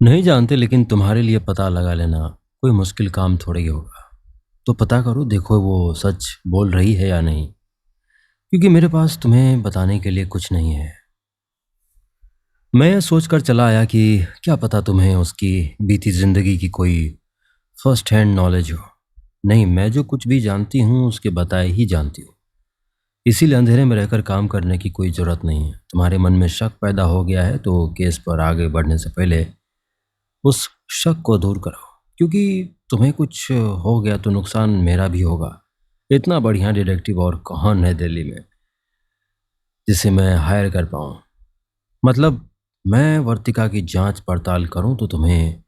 नहीं जानते, लेकिन तुम्हारे लिए पता लगा लेना कोई मुश्किल काम थोड़ा ही होगा। तो पता करो, देखो वो सच बोल रही है या नहीं, क्योंकि मेरे पास तुम्हें बताने के लिए कुछ नहीं है। मैं यह सोचकर चला आया कि क्या पता तुम्हें उसकी बीती जिंदगी की कोई फर्स्ट हैंड नॉलेज हो। नहीं, मैं जो कुछ भी जानती हूँ उसके बताए ही जानती हूँ। इसीलिए अंधेरे में रहकर काम करने की कोई ज़रूरत नहीं है। तुम्हारे मन में शक पैदा हो गया है तो केस पर आगे बढ़ने से पहले उस शक को दूर करो, क्योंकि तुम्हें कुछ हो गया तो नुकसान मेरा भी होगा। इतना बढ़िया डिटेक्टिव और कौन है दिल्ली में जिसे मैं हायर कर पाऊँ? मतलब, मैं वर्तिका की जांच पड़ताल करूं तो तुम्हें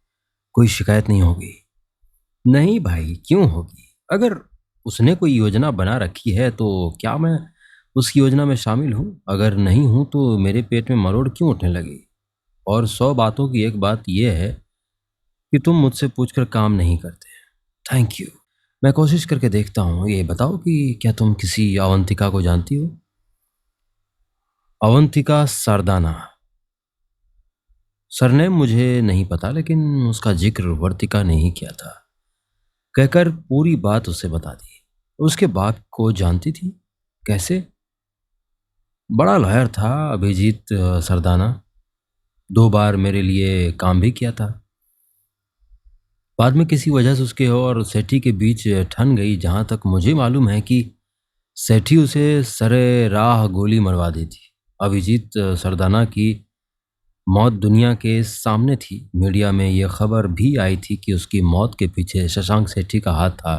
कोई शिकायत नहीं होगी। नहीं भाई, क्यों होगी? अगर उसने कोई योजना बना रखी है तो क्या मैं उस योजना में शामिल हूँ? अगर नहीं हूँ तो मेरे पेट में मरोड़ क्यों उठने लगी? और 100 बातों की एक बात यह है कि तुम मुझसे पूछकर काम नहीं करते। Thank you. मैं कोशिश करके देखता हूँ। ये बताओ कि क्या तुम किसी अवंतिका को जानती हो? अवंतिका सरदाना। सरनेम मुझे नहीं पता, लेकिन उसका जिक्र वर्तिका ने ही किया था। कहकर पूरी बात उसे बता दी। उसके बाप को जानती थी? कैसे? बड़ा लॉयर था अभिजीत सरदाना। 2 बार मेरे लिए काम भी किया था। बाद में किसी वजह से उसके और सेठी के बीच ठन गई। जहां तक मुझे मालूम है कि सेठी उसे सरे राह गोली मरवा दी थी। अभिजीत सरदाना की मौत दुनिया के सामने थी। मीडिया में यह खबर भी आई थी कि उसकी मौत के पीछे शशांक सेठी का हाथ था।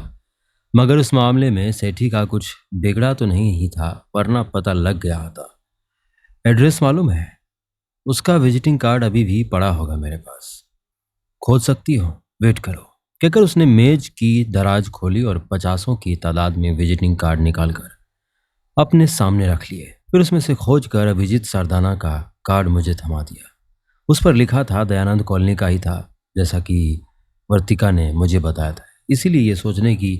मगर उस मामले में सेठी का कुछ बिगड़ा तो नहीं ही था, वरना पता लग गया था। एड्रेस मालूम है? उसका विजिटिंग कार्ड अभी भी पड़ा होगा मेरे पास। खोज सकती हो? वेट करो। कहकर उसने मेज की दराज खोली और पचासों की तादाद में विजिटिंग कार्ड निकालकर अपने सामने रख लिए। फिर उसमें से खोज कर अभिजीत सरदाना का कार्ड मुझे थमा दिया। उस पर लिखा था दयानंद कॉलोनी का ही था, जैसा कि वर्तिका ने मुझे बताया था। इसीलिए ये सोचने की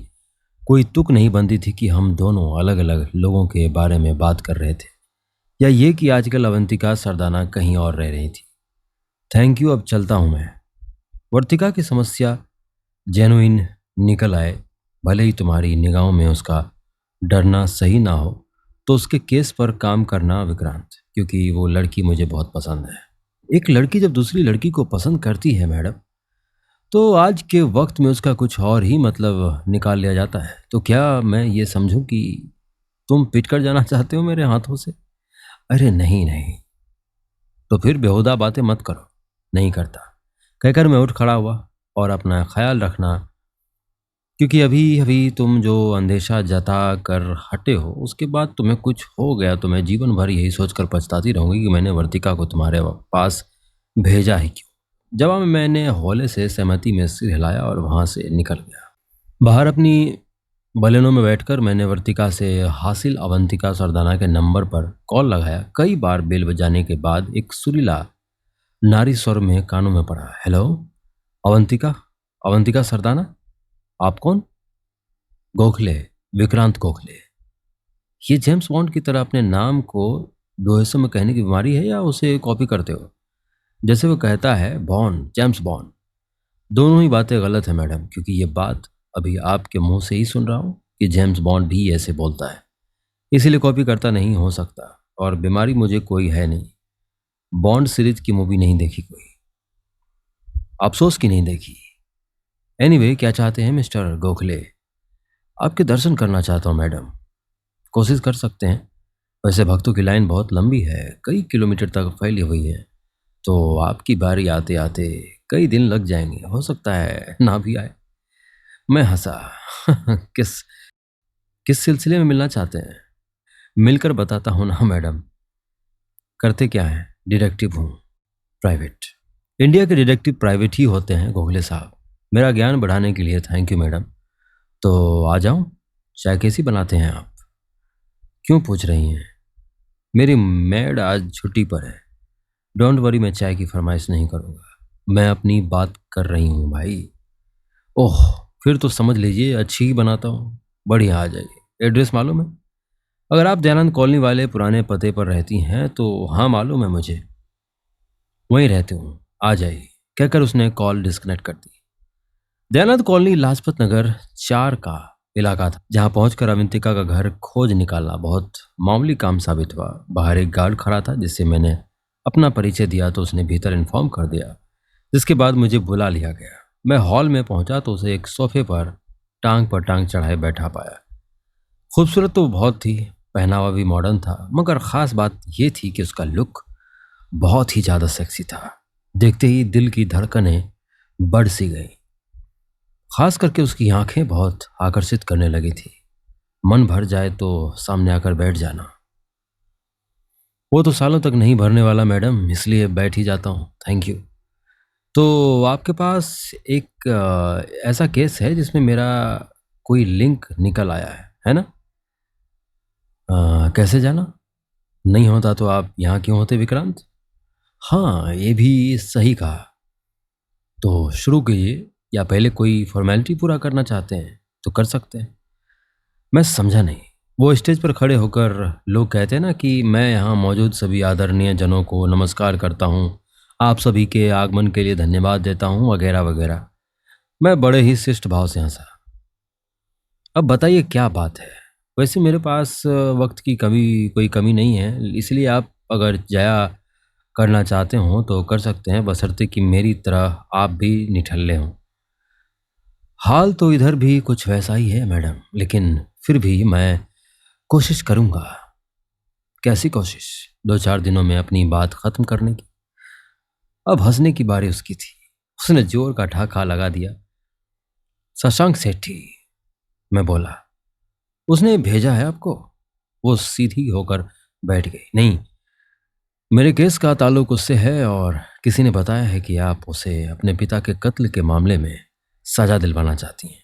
कोई तुक नहीं बनती थी कि हम दोनों अलग अलग लोगों के बारे में बात कर रहे थे, या ये कि आजकल अवंतिका सरदाना कहीं और रह रही थी। थैंक यू, अब चलता हूं मैं। वर्तिका की समस्या जेनुइन निकल आए। भले ही तुम्हारी निगाहों में उसका डरना सही ना हो, तो उसके केस पर काम करना विक्रांत, क्योंकि वो लड़की मुझे बहुत पसंद है। एक लड़की जब दूसरी लड़की को पसंद करती है मैडम, तो आज के वक्त में उसका कुछ और ही मतलब निकाल लिया जाता है। तो क्या मैं ये समझूं कि तुम पिट कर जाना चाहते हो मेरे हाथों से? अरे नहीं नहीं। तो फिर बेहुदा बातें मत करो। नहीं करता, कहकर मैं उठ खड़ा हुआ। और अपना ख्याल रखना, क्योंकि अभी अभी तुम जो अंदेशा जता कर हटे हो, उसके बाद तुम्हें कुछ हो गया तो मैं जीवन भर यही सोचकर पछताती रहूंगी कि मैंने वर्तिका को तुम्हारे पास भेजा ही क्यों। जवाब में मैंने हौले से सहमति में सिर हिलाया और वहां से निकल गया। बाहर अपनी बलेनो में बैठकर मैंने वर्तिका से हासिल अवंतिका सरदाना के नंबर पर कॉल लगाया। कई बार बेल बजाने के बाद एक सुरीला नारी स्वर में कानों में पड़ा, हेलो, अवंतिका, अवंतिका सरदाना, आप कौन? गोखले, विक्रांत गोखले। ये जेम्स बॉन्ड की तरह अपने नाम को दो हिस्सों में कहने की बीमारी है या उसे कॉपी करते हो? जैसे वो कहता है बॉन्ड, जेम्स बॉन्ड। दोनों ही बातें गलत है मैडम, क्योंकि ये बात अभी आपके मुंह से ही सुन रहा हूँ कि जेम्स बॉन्ड भी ऐसे बोलता है। इसीलिए कॉपी करता नहीं हो सकता। और बीमारी मुझे कोई है नहीं। बॉन्ड सीरीज की मूवी नहीं देखी कोई, अफसोस की नहीं देखी। एनीवे, क्या चाहते हैं मिस्टर गोखले? आपके दर्शन करना चाहता हूँ मैडम। कोशिश कर सकते हैं। वैसे भक्तों की लाइन बहुत लंबी है, कई किलोमीटर तक फैली हुई है। तो आपकी बारी आते आते कई दिन लग जाएंगे, हो सकता है ना भी आए। मैं हंसा। किस किस सिलसिले में मिलना चाहते हैं? मिलकर बताता हूँ ना मैडम। करते क्या है? डिटेक्टिव हूँ, प्राइवेट। इंडिया के डिटेक्टिव प्राइवेट ही होते हैं गोखले साहब। मेरा ज्ञान बढ़ाने के लिए थैंक यू मैडम। तो आ जाऊं? चाय कैसी बनाते हैं आप? क्यों पूछ रही हैं? मेरी मैड आज छुट्टी पर है। डोंट वरी, मैं चाय की फरमाइश नहीं करूंगा। मैं अपनी बात कर रही हूँ भाई। ओह, फिर तो समझ लीजिए अच्छी ही बनाता हूँ। बढ़िया, आ जाइए। एड्रेस मालूम है? अगर आप दयानंद कॉलोनी वाले पुराने पते पर रहती हैं तो हाँ मालूम है मुझे। वहीं रहते हूँ, आ जाइए। कहकर उसने कॉल डिस्कनेक्ट कर दी। दयानंद कॉलोनी लाजपत नगर 4 का इलाका था, जहां पहुंचकर अवंतिका का घर खोज निकालना बहुत मामूली काम साबित हुआ। बाहर एक गार्ड खड़ा था, जिससे मैंने अपना परिचय दिया तो उसने भीतर इन्फॉर्म कर दिया, जिसके बाद मुझे बुला लिया गया। मैं हॉल में पहुंचा तो उसे एक सोफे पर टांग चढ़ाए बैठा पाया। खूबसूरत तो बहुत थी, पहनावा भी मॉडर्न था, मगर खास बात यह थी कि उसका लुक बहुत ही ज्यादा सेक्सी था। देखते ही दिल की धड़कनें बढ़ सी गई। खास करके उसकी आंखें बहुत आकर्षित करने लगी थी। मन भर जाए तो सामने आकर बैठ जाना। वो तो सालों तक नहीं भरने वाला मैडम, इसलिए बैठ ही जाता हूँ, थैंक यू। तो आपके पास एक ऐसा केस है जिसमें मेरा कोई लिंक निकल आया है ना? कैसे जाना? नहीं होता तो आप यहाँ क्यों होते विक्रांत? हाँ, ये भी सही कहा। तो शुरू कीजिए, या पहले कोई फॉर्मेलिटी पूरा करना चाहते हैं तो कर सकते हैं। मैं समझा नहीं। वो स्टेज पर खड़े होकर लोग कहते हैं ना कि मैं यहाँ मौजूद सभी आदरणीय जनों को नमस्कार करता हूँ, आप सभी के आगमन के लिए धन्यवाद देता हूँ, वगैरह वगैरह। मैं बड़े ही शिष्ट भाव से हंसा। अब बताइए क्या बात है? वैसे मेरे पास वक्त की कोई कमी नहीं है, इसलिए आप अगर जाया करना चाहते हो तो कर सकते हैं, बशर्ते कि मेरी तरह आप भी निठल्ले हों। हाल तो इधर भी कुछ वैसा ही है मैडम, लेकिन फिर भी मैं कोशिश करूंगा। कैसी कोशिश? 2-4 दिनों में अपनी बात खत्म करने की। अब हंसने की बारी उसकी थी। उसने जोर का ठहाका लगा दिया। शशांक सेठी, मैं बोला, उसने भेजा है आपको? वो सीधी होकर बैठ गई। नहीं, मेरे केस का ताल्लुक उससे है, और किसी ने बताया है कि आप उसे अपने पिता के कत्ल के मामले में सजा दिलवाना चाहती हैं।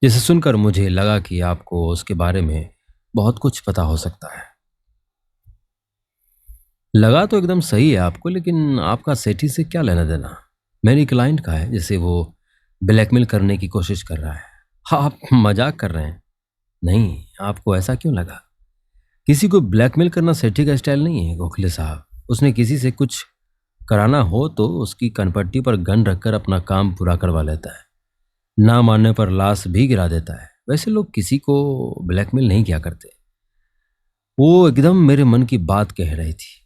जिसे सुनकर मुझे लगा कि आपको उसके बारे में बहुत कुछ पता हो सकता है। लगा तो एकदम सही है आपको, लेकिन आपका सेठी से क्या लेना देना? मेरी क्लाइंट का है, जिसे वो ब्लैकमेल करने की कोशिश कर रहा है। हाँ, आप मजाक कर रहे हैं? नहीं, आपको ऐसा क्यों लगा? किसी को ब्लैकमेल करना सेठी का स्टाइल नहीं है गोखले साहब। उसने किसी से कुछ कराना हो तो उसकी कनपट्टी पर गन रखकर अपना काम पूरा करवा लेता है। ना मानने पर लाश भी गिरा देता है। वैसे लोग किसी को ब्लैकमेल नहीं किया करते। वो एकदम मेरे मन की बात कह रही थी।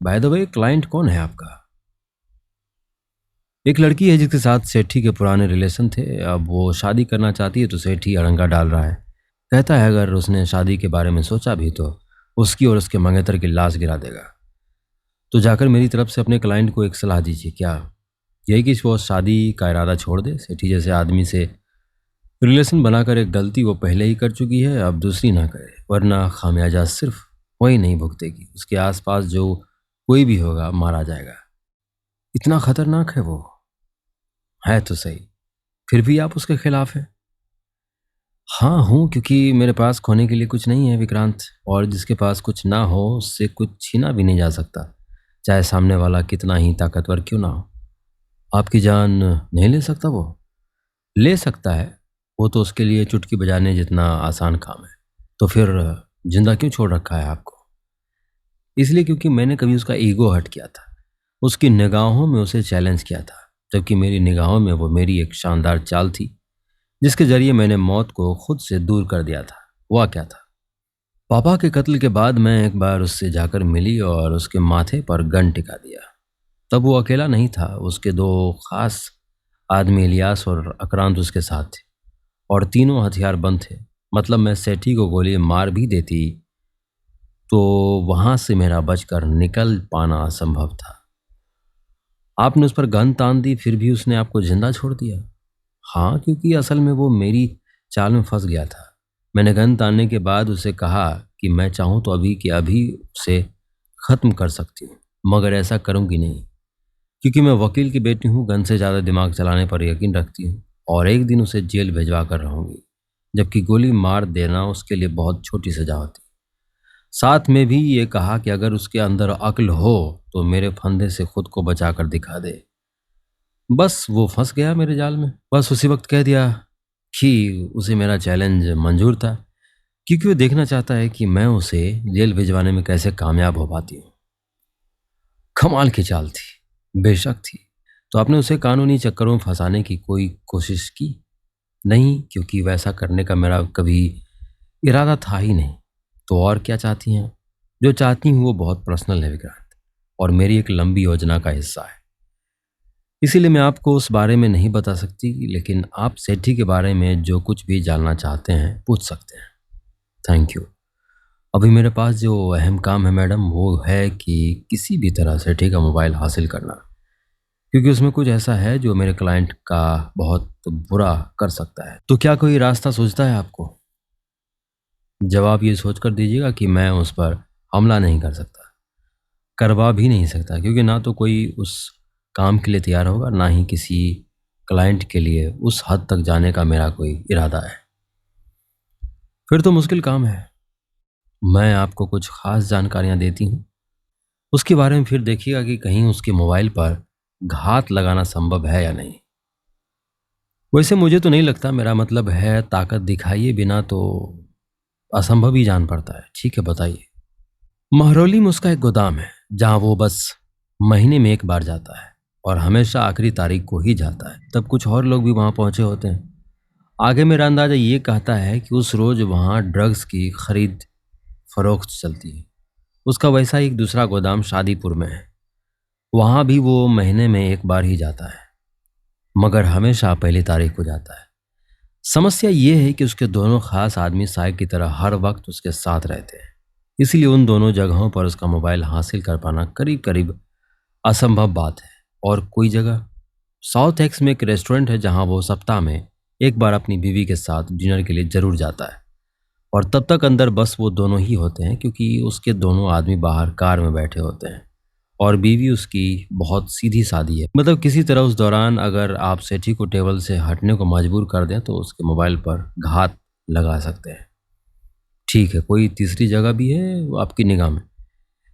बाय द वे, क्लाइंट कौन है आपका? एक लड़की है जिसके साथ सेठी के पुराने रिलेशन थे। अब वो शादी करना चाहती है तो सेठी अड़ंगा डाल रहा है। कहता है अगर उसने शादी के बारे में सोचा भी तो उसकी और उसके मंगेतर की लाश गिरा देगा। तो जाकर मेरी तरफ से अपने क्लाइंट को एक सलाह दीजिए। क्या? यही कि वो शादी का इरादा छोड़ दे। सेठी जैसे आदमी से रिलेशन बनाकर एक गलती वो पहले ही कर चुकी है, अब दूसरी ना करे, वरना खामियाजा सिर्फ वही नहीं भुगतेगी, उसके आसपास जो कोई भी होगा मारा जाएगा। इतना खतरनाक है वो? है तो सही। फिर भी आप उसके खिलाफ हैं? हाँ हूँ, क्योंकि मेरे पास खोने के लिए कुछ नहीं है विक्रांत, और जिसके पास कुछ ना हो उससे कुछ छीना भी नहीं जा सकता, चाहे सामने वाला कितना ही ताकतवर क्यों ना हो। आपकी जान नहीं ले सकता वो? ले सकता है। वो तो उसके लिए चुटकी बजाने जितना आसान काम है। तो फिर जिंदा क्यों छोड़ रखा है आपको? इसलिए क्योंकि मैंने कभी उसका ईगो हर्ट किया था। उसकी निगाहों में उसे चैलेंज किया था, जबकि मेरी निगाहों में वो मेरी एक शानदार चाल थी, जिसके जरिए मैंने मौत को खुद से दूर कर दिया था। हुआ क्या था? पापा के कत्ल के बाद मैं एक बार उससे जाकर मिली और उसके माथे पर गन टिका दिया। तब वो अकेला नहीं था, उसके दो खास आदमी इलियास और अक्रांत उसके साथ थे, और तीनों हथियार बंद थे। मतलब मैं सेठी को गोली मार भी देती तो वहां से मेरा बचकर निकल पाना असंभव था। आपने उस पर गन तान दी, फिर भी उसने आपको जिंदा छोड़ दिया? हाँ, क्योंकि असल में वो मेरी चाल में फंस गया था। मैंने गन तानने के बाद उसे कहा कि मैं चाहूं तो अभी के अभी उसे खत्म कर सकती हूँ, मगर ऐसा करूंगी नहीं, क्योंकि मैं वकील की बेटी हूँ, गन से ज़्यादा दिमाग चलाने पर यकीन रखती हूँ, और एक दिन उसे जेल भिजवा कर रहूंगी, जबकि गोली मार देना उसके लिए बहुत छोटी सजा होती। साथ में भी ये कहा कि अगर उसके अंदर अक्ल हो तो मेरे फंदे से खुद को बचा कर दिखा दे। बस वो फंस गया मेरे जाल में। बस उसी वक्त कह दिया कि उसे मेरा चैलेंज मंजूर था, क्योंकि वो देखना चाहता है कि मैं उसे जेल भिजवाने में कैसे कामयाब हो पाती हूँ। कमाल की चाल थी, बेशक थी, तो आपने उसे कानूनी चक्करों में फंसाने की कोई कोशिश की? नहीं, क्योंकि वैसा करने का मेरा कभी इरादा था ही नहीं। तो और क्या चाहती हैं? जो चाहती हूँ वो बहुत पर्सनल है विक्रांत, और मेरी एक लंबी योजना का हिस्सा है। इसीलिए मैं आपको उस बारे में नहीं बता सकती, लेकिन आप सेठी के बारे में जो कुछ भी जानना चाहते हैं पूछ सकते हैं। Thank you. अभी मेरे पास जो अहम काम है मैडम, वो है कि किसी भी तरह सेठी का मोबाइल हासिल करना, क्योंकि उसमें कुछ ऐसा है जो मेरे क्लाइंट का बहुत बुरा कर सकता है। तो क्या कोई रास्ता सूझता है आपको? जवाब ये सोचकर दीजिएगा कि मैं उस पर हमला नहीं कर सकता, करवा भी नहीं सकता, क्योंकि ना तो कोई उस काम के लिए तैयार होगा, ना ही किसी क्लाइंट के लिए उस हद तक जाने का मेरा कोई इरादा है। फिर तो मुश्किल काम है। मैं आपको कुछ खास जानकारियां देती हूँ, उसके बारे में फिर देखिएगा कि कहीं उसके मोबाइल पर घात लगाना संभव है या नहीं। वैसे मुझे तो नहीं लगता, मेरा मतलब है ताकत दिखाइए बिना तो असंभव ही जान पड़ता है। ठीक है, बताइए। महरौली में उसका एक गोदाम है, जहां वो बस महीने में एक बार जाता है, और हमेशा आखिरी तारीख को ही जाता है। तब कुछ और लोग भी वहां पहुंचे होते हैं। आगे मेरा अंदाजा ये कहता है कि उस रोज वहां ड्रग्स की खरीद फरोख्त चलती है। उसका वैसा ही एक दूसरा गोदाम शादीपुर में है, वहां भी वो महीने में एक बार ही जाता है, मगर हमेशा पहली तारीख को जाता है। समस्या ये है कि उसके दोनों खास आदमी साय की तरह हर वक्त उसके साथ रहते हैं, इसलिए उन दोनों जगहों पर उसका मोबाइल हासिल कर पाना करीब करीब असंभव बात है। और कोई जगह साउथ एक्स में एक रेस्टोरेंट है, जहां वो सप्ताह में एक बार अपनी बीवी के साथ डिनर के लिए जरूर जाता है, और तब तक अंदर बस वो दोनों ही होते हैं, क्योंकि उसके दोनों आदमी बाहर कार में बैठे होते हैं, और बीवी उसकी बहुत सीधी सादी है। मतलब किसी तरह उस दौरान अगर आप सेठी को टेबल से हटने को मजबूर कर दें तो उसके मोबाइल पर घात लगा सकते हैं। ठीक है, कोई तीसरी जगह भी है वो आपकी निगाह में?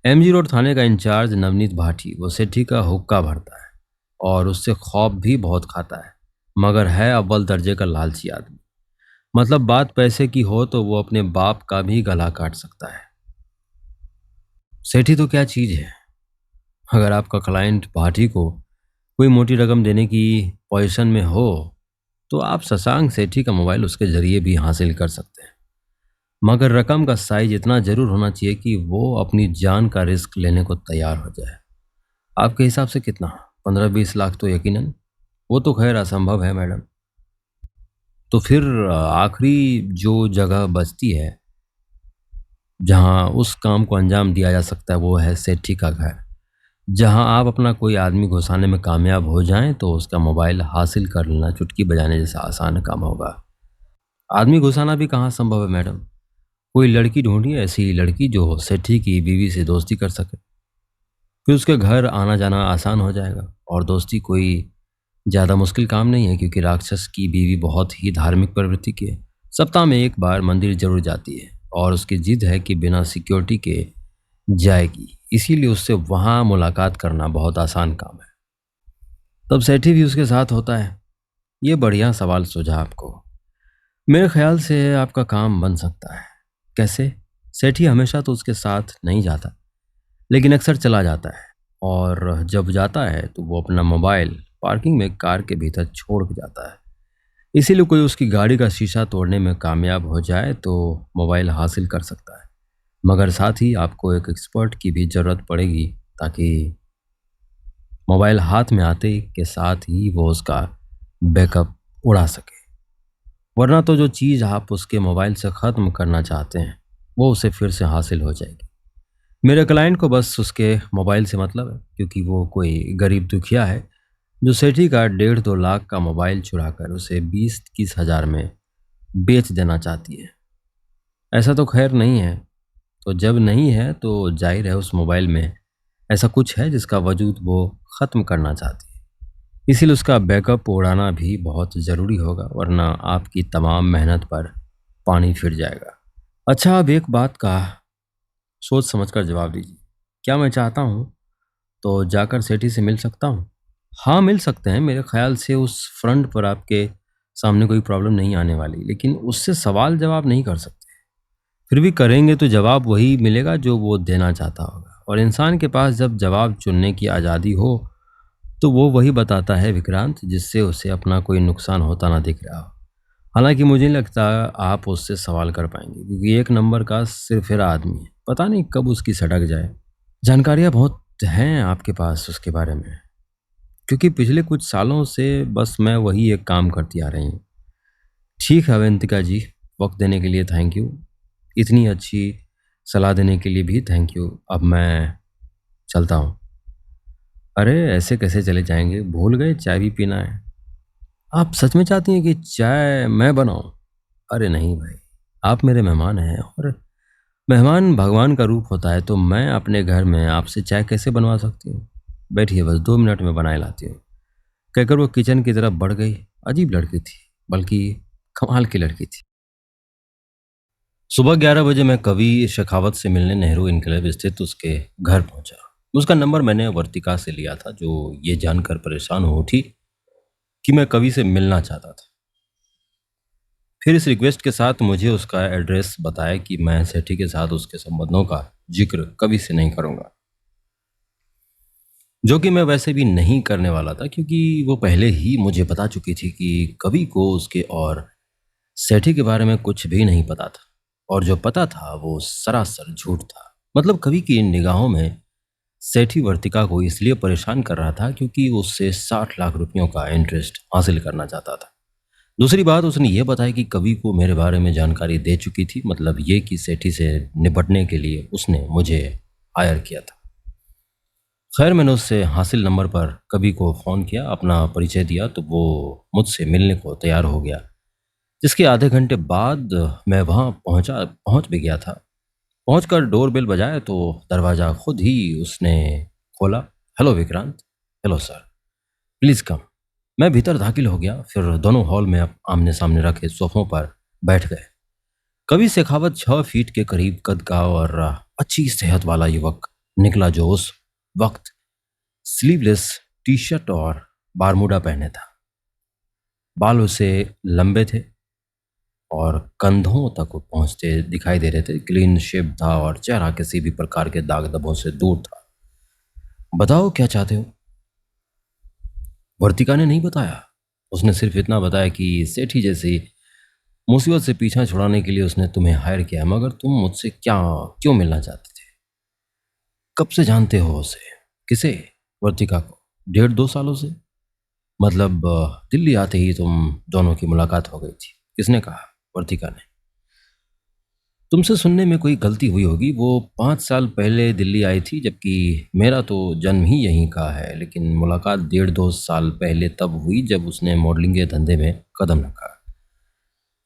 एमजी रोड थाने का इंचार्ज नवनीत भाटी, वो सेठी का हुक्का भरता है, और उससे खौफ भी बहुत खाता है, मगर है अव्वल दर्जे का लालची आदमी। मतलब बात पैसे की हो तो वो अपने बाप का भी गला काट सकता है। सेठी तो क्या चीज है। अगर आपका क्लाइंट भाटी को कोई मोटी रकम देने की पोजीशन में हो, तो आप शशांक सेठी का मोबाइल उसके जरिए भी हासिल कर सकते हैं, मगर रकम का साइज इतना जरूर होना चाहिए कि वो अपनी जान का रिस्क लेने को तैयार हो जाए। आपके हिसाब से कितना? 15-20 लाख तो यकीनन। वो तो खैर असंभव है मैडम। तो फिर आखिरी जो जगह बचती है जहां उस काम को अंजाम दिया जा सकता है, वो है सेठी का घर। जहां आप अपना कोई आदमी घुसाने में कामयाब हो जाएं तो उसका मोबाइल हासिल कर लेना चुटकी बजाने जैसा आसान काम होगा। आदमी घुसाना भी कहाँ संभव है मैडम? कोई लड़की ढूंढिए, ऐसी लड़की जो सेठी की बीवी से दोस्ती कर सके, फिर उसके घर आना जाना आसान हो जाएगा। और दोस्ती कोई ज़्यादा मुश्किल काम नहीं है, क्योंकि राक्षस की बीवी बहुत ही धार्मिक प्रवृत्ति की है। सप्ताह में एक बार मंदिर जरूर जाती है, और उसकी जिद है कि बिना सिक्योरिटी के जाएगी, इसीलिए उससे वहाँ मुलाकात करना बहुत आसान काम है। तब सेठी भी उसके साथ होता है। ये बढ़िया सवाल सूझा आपको। मेरे ख्याल से आपका काम बन सकता है। कैसे? सेठी हमेशा तो उसके साथ नहीं जाता, लेकिन अक्सर चला जाता है, और जब जाता है तो वो अपना मोबाइल पार्किंग में कार के भीतर छोड़ के जाता है। इसीलिए कोई उसकी गाड़ी का शीशा तोड़ने में कामयाब हो जाए तो मोबाइल हासिल कर सकता है, मगर साथ ही आपको एक एक्सपर्ट की भी ज़रूरत पड़ेगी, ताकि मोबाइल हाथ में आते के साथ ही वो उसका बैकअप उड़ा सके। वरना तो जो चीज़ आप उसके मोबाइल से ख़त्म करना चाहते हैं वो उसे फिर से हासिल हो जाएगी। मेरे क्लाइंट को बस उसके मोबाइल से मतलब है, क्योंकि वो कोई गरीब दुखिया है जो सेठी का 1.5-2 लाख का मोबाइल चुरा कर उसे 20-21 हज़ार में बेच देना चाहती है। ऐसा तो खैर नहीं है। तो जब नहीं है तो जाहिर है उस मोबाइल में ऐसा कुछ है जिसका वजूद वो ख़त्म करना चाहती है। इसीलिए उसका बैकअप उड़ाना भी बहुत ज़रूरी होगा, वरना आपकी तमाम मेहनत पर पानी फिर जाएगा। अच्छा, अब एक बात का सोच समझकर जवाब दीजिए। क्या मैं चाहता हूँ तो जाकर सेठी से मिल सकता हूँ? हाँ, मिल सकते हैं। मेरे ख्याल से उस फ्रंट पर आपके सामने कोई प्रॉब्लम नहीं आने वाली, लेकिन उससे सवाल जवाब नहीं कर सकते। फिर भी करेंगे तो जवाब वही मिलेगा जो वो देना चाहता होगा, और इंसान के पास जब जवाब चुनने की आज़ादी हो तो वो वही बताता है विक्रांत, जिससे उसे अपना कोई नुकसान होता ना दिख रहा हो। हालांकि मुझे नहीं लगता आप उससे सवाल कर पाएंगे, क्योंकि एक नंबर का सिरफिरा आदमी है, पता नहीं कब उसकी सटक जाए। जानकारियां बहुत हैं आपके पास उसके बारे में, क्योंकि पिछले कुछ सालों से बस मैं वही एक काम करती आ रही हूँ। ठीक है अवंतिका जी, वक्त देने के लिए थैंक यू। इतनी अच्छी सलाह देने के लिए भी थैंक यू। अब मैं चलता हूँ। अरे ऐसे कैसे चले जाएंगे, भूल गए चाय भी पीना है। आप सच में चाहती हैं कि चाय मैं बनाऊं? अरे नहीं भाई, आप मेरे मेहमान हैं, और मेहमान भगवान का रूप होता है, तो मैं अपने घर में आपसे चाय कैसे बनवा सकती हूँ? बैठिए, बस 2 मिनट में बनाए लाती हूँ। कहकर वो किचन की तरफ बढ़ गई। अजीब लड़की थी, बल्कि कमाल की लड़की थी। सुबह 11 बजे मैं कवि शेखावत से मिलने नेहरू इनकलेव स्थित उसके घर पहुंचा। उसका नंबर मैंने वर्तिका से लिया था, जो ये जानकर परेशान हो उठी कि मैं कवि से मिलना चाहता था। फिर इस रिक्वेस्ट के साथ मुझे उसका एड्रेस बताया कि मैं सेठी के साथ उसके संबंधों का जिक्र कवि से नहीं करूंगा, जो कि मैं वैसे भी नहीं करने वाला था, क्योंकि वो पहले ही मुझे बता चुकी थी कि कवि को उसके और सेठी के बारे में कुछ भी नहीं पता था, और जो पता था वो सरासर झूठ था। मतलब कवि की निगाहों में सेठी वर्तिका को इसलिए परेशान कर रहा था क्योंकि वो उससे 60 लाख रुपयों का इंटरेस्ट हासिल करना चाहता था। दूसरी बात, उसने ये बताया कि कवि को मेरे बारे में जानकारी दे चुकी थी, मतलब ये कि सेठी से निपटने के लिए उसने मुझे हायर किया था। खैर, मैंने उससे हासिल नंबर पर कवि को फ़ोन किया, अपना परिचय दिया, तो वो मुझसे मिलने को तैयार हो गया। जिसके आधे घंटे बाद मैं वहाँ पहुँच भी गया था। पहुँचकर डोरबेल बजाया तो दरवाज़ा खुद ही उसने खोला। Hello Vikrant. Hello sir, please कम। मैं भीतर दाखिल हो गया। फिर दोनों हॉल में आमने सामने रखे सोफों पर बैठ गए। कवि शेखावत 6 फीट के करीब कद का और अच्छी सेहत वाला युवक निकला, जो उस वक्त स्लीवलेस टी शर्ट और बारमूडा पहने था। बाल उसे लंबे थे और कंधों तक पहुंचते दिखाई दे रहे थे। क्लीन शेव था और चेहरा किसी भी प्रकार के दाग धब्बों से दूर था। बताओ क्या चाहते हो? वर्तिका ने नहीं बताया। उसने सिर्फ इतना बताया कि सेठी जैसी मुसीबत से पीछा छुड़ाने के लिए उसने तुम्हें हायर किया, मगर तुम मुझसे क्या क्यों मिलना चाहते थे? कब से जानते हो उसे? किसे? वर्तिका को? 1.5 2 सालों से। मतलब दिल्ली आते ही तुम दोनों की मुलाकात हो गई थी? किसने कहा? वर्तिका ने। तुमसे सुनने में कोई गलती हुई होगी। वो 5 साल पहले दिल्ली आई थी, जबकि मेरा तो जन्म ही यहीं का है। लेकिन मुलाकात 1.5 2 साल पहले तब हुई जब उसने मॉडलिंग के धंधे में कदम रखा।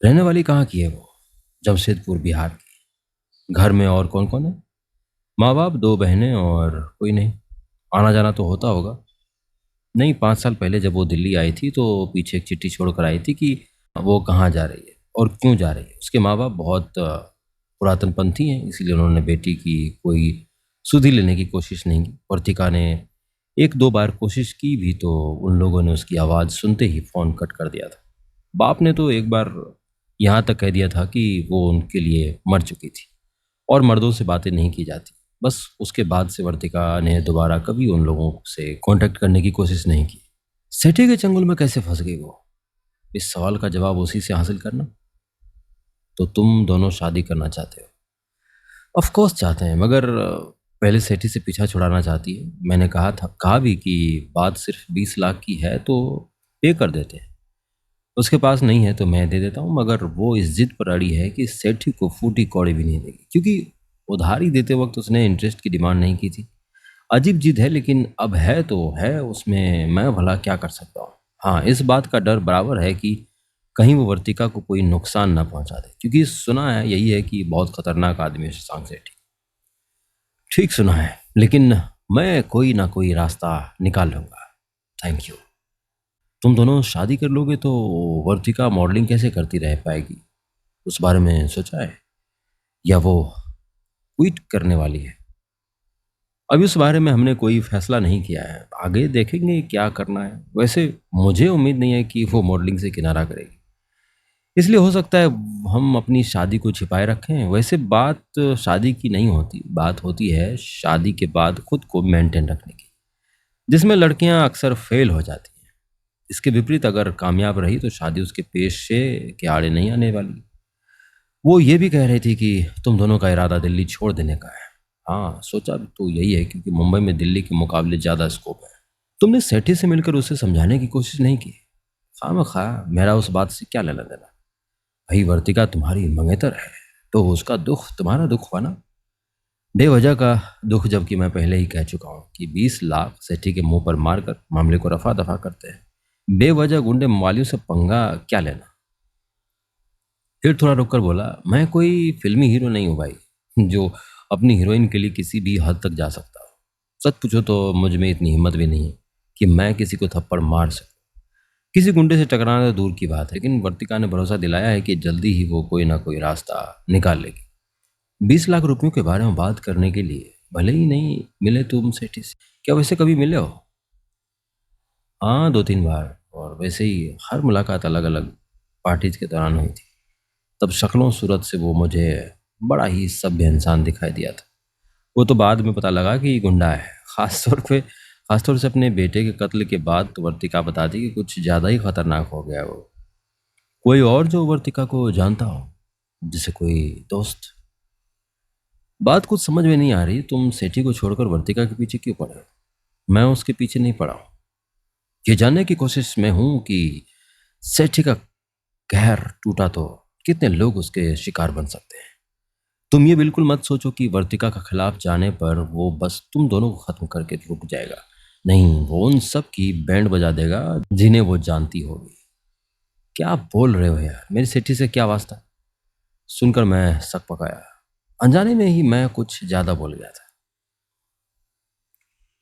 रहने वाली कहाँ की है वो? जमशेदपुर, बिहार की। घर में और कौन कौन है? माँ बाप, 2 बहनें और कोई नहीं। आना जाना तो होता होगा। नहीं, 5 साल पहले जब वो दिल्ली आई थी तो पीछे एक चिट्ठी छोड़ कर आई थी कि वो कहाँ जा रही है और क्यों जा रही है। उसके माँ बाप बहुत पुरातनपंथी हैं, इसीलिए उन्होंने बेटी की कोई सुधि लेने की कोशिश नहीं की। वर्तिका ने 1 2 बार कोशिश की भी, तो उन लोगों ने उसकी आवाज़ सुनते ही फ़ोन कट कर दिया था। बाप ने तो एक बार यहाँ तक कह दिया था कि वो उनके लिए मर चुकी थी और मर्दों से बातें नहीं की जाती। बस उसके बाद से वर्तिका ने दोबारा कभी उन लोगों से कांटेक्ट करने की कोशिश नहीं की। सेठी के चंगुल में कैसे फंस गई वो? इस सवाल का जवाब उसी से हासिल करना। तो तुम दोनों शादी करना चाहते हो? ऑफ कोर्स चाहते हैं, मगर पहले सेठी से पीछा छुड़ाना चाहती है। मैंने कहा भी कि बात सिर्फ 20 लाख की है तो पे कर देते हैं। उसके पास नहीं है तो मैं दे देता हूँ, मगर वो इस जिद पर अड़ी है कि सेठी को फूटी कौड़ी भी नहीं देगी, क्योंकि उधारी देते वक्त उसने इंटरेस्ट की डिमांड नहीं की थी। अजीब जिद है, लेकिन अब है तो है, उसमें मैं भला क्या कर सकता हूँ। हाँ, इस बात का डर बराबर है कि कहीं वो वर्तिका को कोई नुकसान ना पहुंचा दे, क्योंकि सुना है यही है कि बहुत खतरनाक आदमी है शशांक सेठी। ठीक सुना है, लेकिन मैं कोई ना कोई रास्ता निकाल लूंगा। Thank you. तुम दोनों शादी कर लोगे तो वर्तिका मॉडलिंग कैसे करती रह पाएगी? उस बारे में सोचा है? या वो क्विट करने वाली है? अभी उस बारे में हमने कोई फैसला नहीं किया है, आगे देखेंगे क्या करना है। वैसे मुझे उम्मीद नहीं है कि वो मॉडलिंग से किनारा करेगी, इसलिए हो सकता है हम अपनी शादी को छिपाए रखें। वैसे बात शादी की नहीं होती, बात होती है शादी के बाद खुद को मेंटेन रखने की। जिसमें लड़कियां अक्सर फेल हो जाती हैं। इसके विपरीत अगर कामयाब रही तो शादी उसके पेशे के आड़े नहीं आने वाली। वो ये भी कह रही थी कि तुम दोनों का इरादा दिल्ली छोड़ देने का है। हाँ, सोचा भी तो यही है क्योंकि मुंबई में दिल्ली के मुकाबले ज्यादा स्कोप है। तुमने सेठी से मिलकर उसे समझाने की कोशिश नहीं की? खामखा मेरा उस बात से क्या लेना देना। भाई वर्तिका तुम्हारी मंगेतर है तो उसका दुख तुम्हारा दुख हुआ ना। बेवजह का दुख, जबकि मैं पहले ही कह चुका हूं कि 20 लाख सेठी के मुंह पर मारकर मामले को रफा दफा करते हैं। बेवजह गुंडे मवालियों से पंगा क्या लेना। फिर थोड़ा रुक कर बोला, मैं कोई फिल्मी हीरो नहीं हूं भाई जो अपनी हीरोइन के लिए किसी भी हद तक जा सकता हूं। सच पूछो तो मुझ में इतनी हिम्मत भी नहीं है कि मैं किसी को थप्पड़ मार सकूं। किसी गुंडे से टकराना तो दूर की बात है, लेकिन वर्तिका ने भरोसा दिलाया है कि जल्दी ही वो कोई ना कोई रास्ता निकाल लेगी। 20 लाख रुपयों के बारे में बात करने के लिए भले ही नहीं मिले तुम सेठी से। क्या वैसे कभी मिले हो? हाँ, 2-3 बार, और वैसे ही हर मुलाकात अलग अलग पार्टीज के दौरान हुई थी। तब शक्लों सूरत से वो मुझे बड़ा ही सभ्य इंसान दिखाई दिया था। वो तो बाद में पता लगा कि गुंडा है। खासतौर से अपने बेटे के कत्ल के बाद तो वर्तिका बताती कि कुछ ज़्यादा ही खतरनाक हो गया वो। कोई और जो वर्तिका को जानता हो, जैसे कोई दोस्त? बात कुछ समझ में नहीं आ रही। तुम सेठी को छोड़कर वर्तिका के पीछे क्यों पड़े हो? मैं उसके पीछे नहीं पड़ा हूँ। ये जानने की कोशिश में हूं कि सेठी का कहर टूटा तो कितने लोग उसके शिकार बन सकते हैं। तुम ये बिल्कुल मत सोचो कि वर्तिका का खिलाफ जाने पर वो बस तुम दोनों को खत्म करके रुक जाएगा। नहीं, वो उन सब की बैंड बजा देगा जिन्हें वो जानती होगी। क्या बोल रहे हो यार, मेरी सेठी से क्या वास्ता? सुनकर मैं सक पकाया। अनजाने में ही मैं कुछ ज्यादा बोल गया था।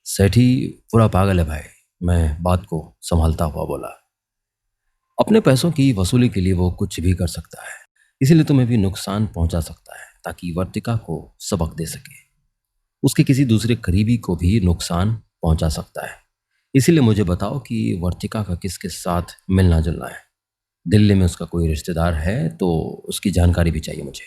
सेठी पूरा पागल है भाई। मैं बात को संभालता हुआ बोला। अपने पैसों की वसूली के लिए वो कुछ भी कर सकता है, इसीलिए तुम्हें भी नुकसान पहुंचा सकता है ताकि वर्तिका को सबक दे सके। उसके किसी दूसरे करीबी को भी नुकसान पहुंचा सकता है। इसीलिए मुझे बताओ कि वर्तिका का किसके साथ मिलना जुलना है। दिल्ली में उसका कोई रिश्तेदार है तो उसकी जानकारी भी चाहिए मुझे।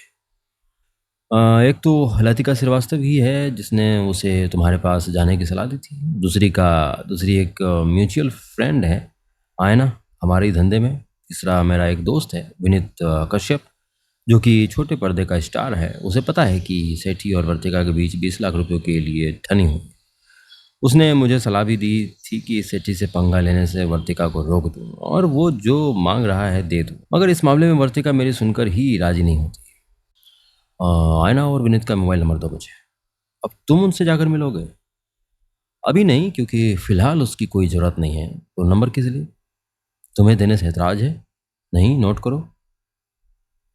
एक तो लतिका श्रीवास्तव ही है जिसने उसे तुम्हारे पास जाने की सलाह दी थी। दूसरी एक म्यूचुअल फ्रेंड है, आयना, हमारे ही धंधे में। तीसरा मेरा एक दोस्त है विनीत कश्यप, जो कि छोटे पर्दे का स्टार है। उसे पता है कि सेठी और वर्तिका के बीच 20 लाख रुपयों के लिए ठनी हुई। उसने मुझे सलाह भी दी थी कि सेठी से पंगा लेने से वर्तिका को रोक दूं और वो जो मांग रहा है दे दूं, मगर इस मामले में वर्तिका मेरी सुनकर ही राजी नहीं होती। आयना और विनीत का मोबाइल नंबर दो मुझे। अब तुम उनसे जाकर मिलोगे? अभी नहीं, क्योंकि फिलहाल उसकी कोई ज़रूरत नहीं है। तो नंबर किस लिए? तुम्हें देने से ऐतराज है? नहीं, नोट करो।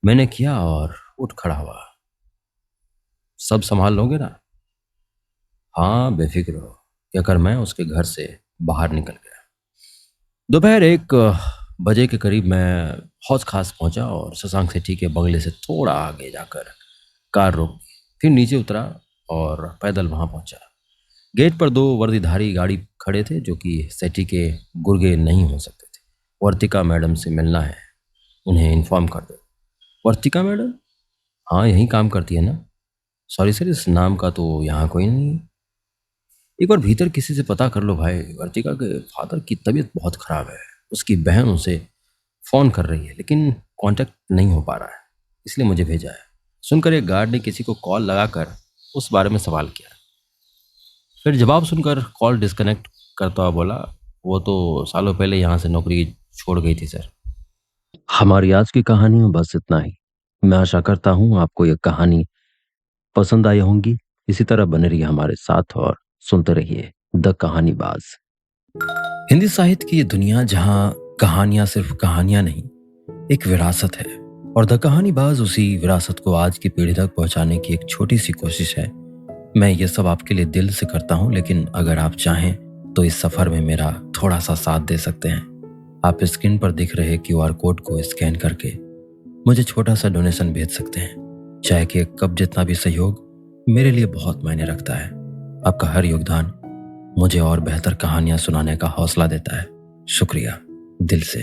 मैंने किया और उठ खड़ा हुआ। सब संभाल लोगे ना? हाँ, बेफिक्र हो। कहकर मैं उसके घर से बाहर निकल गया। दोपहर 1 बजे के करीब मैं हौज खास पहुंचा और शशांक सेठी के बंगले से थोड़ा आगे जाकर कार रोक दी। फिर नीचे उतरा और पैदल वहां पहुंचा। गेट पर 2 वर्दीधारी गाड़ी खड़े थे जो कि सेठी के गुर्गे नहीं हो सकते थे। वर्तिका मैडम से मिलना है, उन्हें इन्फॉर्म कर दो। वर्तिका मैडम? हाँ, यहीं काम करती है ना? सॉरी सर, इस नाम का तो यहाँ कोई नहीं है। एक बार भीतर किसी से पता कर लो भाई। वर्तिका के फादर की तबीयत बहुत खराब है। उसकी बहन उसे फ़ोन कर रही है लेकिन कांटेक्ट नहीं हो पा रहा है, इसलिए मुझे भेजा है। सुनकर एक गार्ड ने किसी को कॉल लगाकर उस बारे में सवाल किया। फिर जवाब सुनकर कॉल डिस्कनेक्ट करता हुआ बोला, वो तो सालों पहले यहाँ से नौकरी छोड़ गई थी सर। हमारी आज की कहानी में बस इतना ही। मैं आशा करता हूँ आपको ये कहानी पसंद आई होंगी। इसी तरह बने रहिए हमारे साथ और सुनते रहिए द कहानीबाज। हिंदी साहित्य की ये दुनिया जहाँ कहानियां सिर्फ कहानियां नहीं, एक विरासत है, और द कहानीबाज उसी विरासत को आज की पीढ़ी तक पहुंचाने की एक छोटी सी कोशिश है। मैं ये सब आपके लिए दिल से करता हूं, लेकिन अगर आप चाहें तो इस सफर में मेरा थोड़ा सा साथ दे सकते हैं। आप स्क्रीन पर दिख रहे क्यूआर कोड को स्कैन करके मुझे छोटा सा डोनेशन भेज सकते हैं। चाहे कि एक कप जितना भी सहयोग मेरे लिए बहुत मायने रखता है। आपका हर योगदान मुझे और बेहतर कहानियां सुनाने का हौसला देता है। शुक्रिया दिल से।